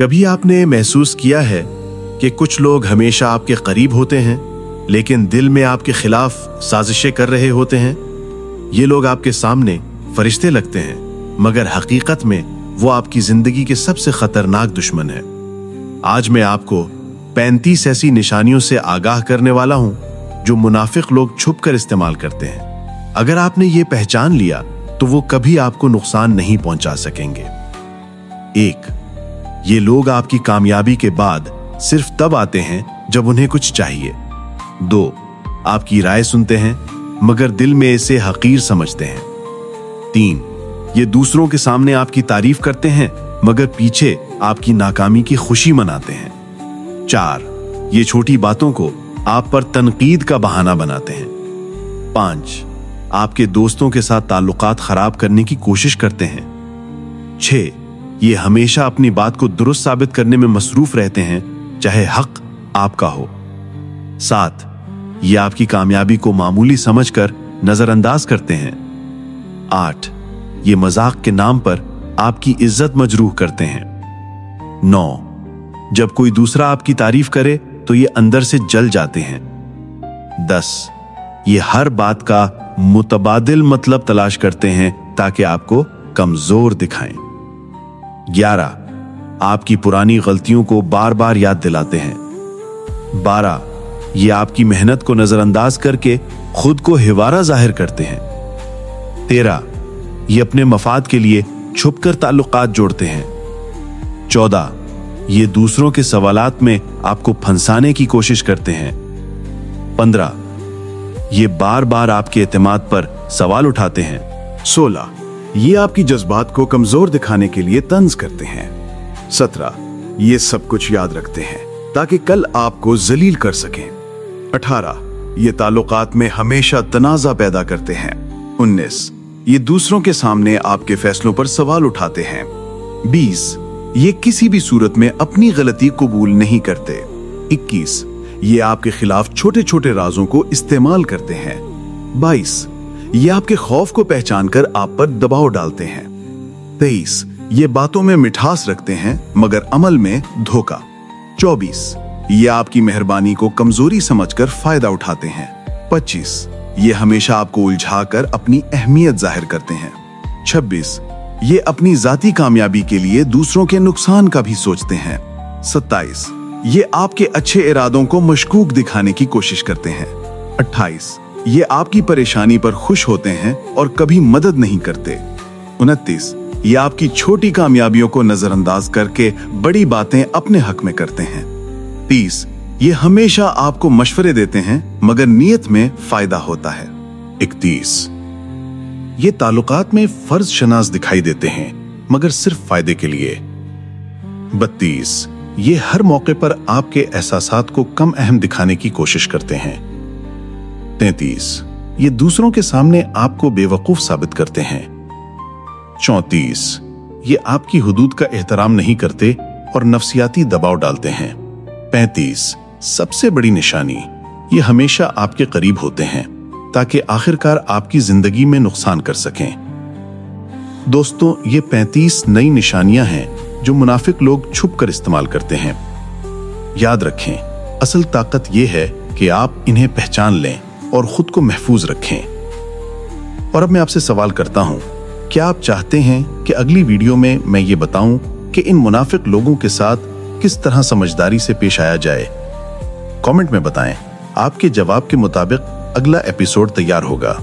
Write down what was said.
कभी आपने महसूस किया है कि कुछ लोग हमेशा आपके करीब होते हैं लेकिन दिल में आपके खिलाफ साजिशें कर रहे होते हैं? ये लोग आपके सामने फरिश्ते लगते हैं मगर हकीकत में वो आपकी जिंदगी के सबसे खतरनाक दुश्मन है। आज मैं आपको 35 ऐसी निशानियों से आगाह करने वाला हूं जो मुनाफिक लोग छुपकर इस्तेमाल करते हैं। अगर आपने ये पहचान लिया तो वो कभी आपको नुकसान नहीं पहुंचा सकेंगे। 1. ये लोग आपकी कामयाबी के बाद सिर्फ तब आते हैं जब उन्हें कुछ चाहिए। 2. आपकी राय सुनते हैं मगर दिल में इसे हकीर समझते हैं। 3. ये दूसरों के सामने आपकी तारीफ करते हैं मगर पीछे आपकी नाकामी की खुशी मनाते हैं। 4. ये छोटी बातों को आप पर तनकीद का बहाना बनाते हैं। 5. आपके दोस्तों के साथ ताल्लुकात खराब करने की कोशिश करते हैं। 6. ये हमेशा अपनी बात को दुरुस्त साबित करने में मसरूफ रहते हैं चाहे हक आपका हो। 7. ये आपकी कामयाबी को मामूली समझकर नजरअंदाज करते हैं। 8. ये मजाक के नाम पर आपकी इज्जत मजरूह करते हैं। 9. जब कोई दूसरा आपकी तारीफ करे तो ये अंदर से जल जाते हैं। 10. ये हर बात का मुतबादिल मतलब तलाश करते हैं ताकि आपको कमजोर दिखाएं। 11. आपकी पुरानी गलतियों को बार बार याद दिलाते हैं। 12. ये आपकी मेहनत को नजरअंदाज करके खुद को हिवारा जाहिर करते हैं। 13. ये अपने मफाद के लिए छुपकर ताल्लुकात जोड़ते हैं। 14. ये दूसरों के सवालात में आपको फंसाने की कोशिश करते हैं। 15. ये बार बार आपके एतमाद पर सवाल उठाते हैं। 16. ये आपकी जज्बात को कमजोर दिखाने के लिए तंज करते हैं। 17. ये सब कुछ याद रखते हैं ताकि कल आपको जलील कर सकें। 18. ये ताल्लुकात में हमेशा तनाज़ा पैदा करते हैं। 19. ये दूसरों के सामने आपके फैसलों पर सवाल उठाते हैं। 20. ये किसी भी सूरत में अपनी गलती कबूल नहीं करते। 21. ये आपके खिलाफ छोटे छोटे राजों को इस्तेमाल करते हैं। 22. ये आपके खौफ को पहचान कर आप पर दबाव डालते हैं। 23. ये बातों में मिठास रखते हैं मगर अमल में धोखा। 24. ये आपकी मेहरबानी को कमजोरी समझकर फायदा उठाते हैं। 25. ये हमेशा आपको उलझाकर अपनी अहमियत जाहिर करते हैं। 26. ये अपनी जाती कामयाबी के लिए दूसरों के नुकसान का भी सोचते हैं। 27. ये आपके अच्छे इरादों को मशकूक दिखाने की कोशिश करते हैं। 28. ये आपकी परेशानी पर खुश होते हैं और कभी मदद नहीं करते। 29. ये आपकी छोटी कामयाबियों को नजरअंदाज करके बड़ी बातें अपने हक में करते हैं। 30. ये हमेशा आपको मशवरे देते हैं मगर नीयत में फायदा होता है। 31. ये ताल्लुकात में फर्ज शनास दिखाई देते हैं मगर सिर्फ फायदे के लिए। 32. ये हर मौके पर आपके एहसासात को कम अहम दिखाने की कोशिश करते हैं। 33. ये दूसरों के सामने आपको बेवकूफ साबित करते हैं। 34. ये आपकी हुदूद का एहतराम नहीं करते और नफसियाती दबाव डालते हैं। 35. सबसे बड़ी निशानी, ये हमेशा आपके करीब होते हैं ताकि आखिरकार आपकी जिंदगी में नुकसान कर सकें। दोस्तों, ये 35 नई निशानियां हैं जो मुनाफिक लोग छुप कर इस्तेमाल करते हैं। याद रखें, असल ताकत यह है कि आप इन्हें पहचान लें और खुद को महफूज रखें। और अब मैं आपसे सवाल करता हूं, क्या आप चाहते हैं कि अगली वीडियो में मैं ये बताऊं कि इन मुनाफिक लोगों के साथ किस तरह समझदारी से पेश आया जाए? कमेंट में बताएं। आपके जवाब के मुताबिक अगला एपिसोड तैयार होगा।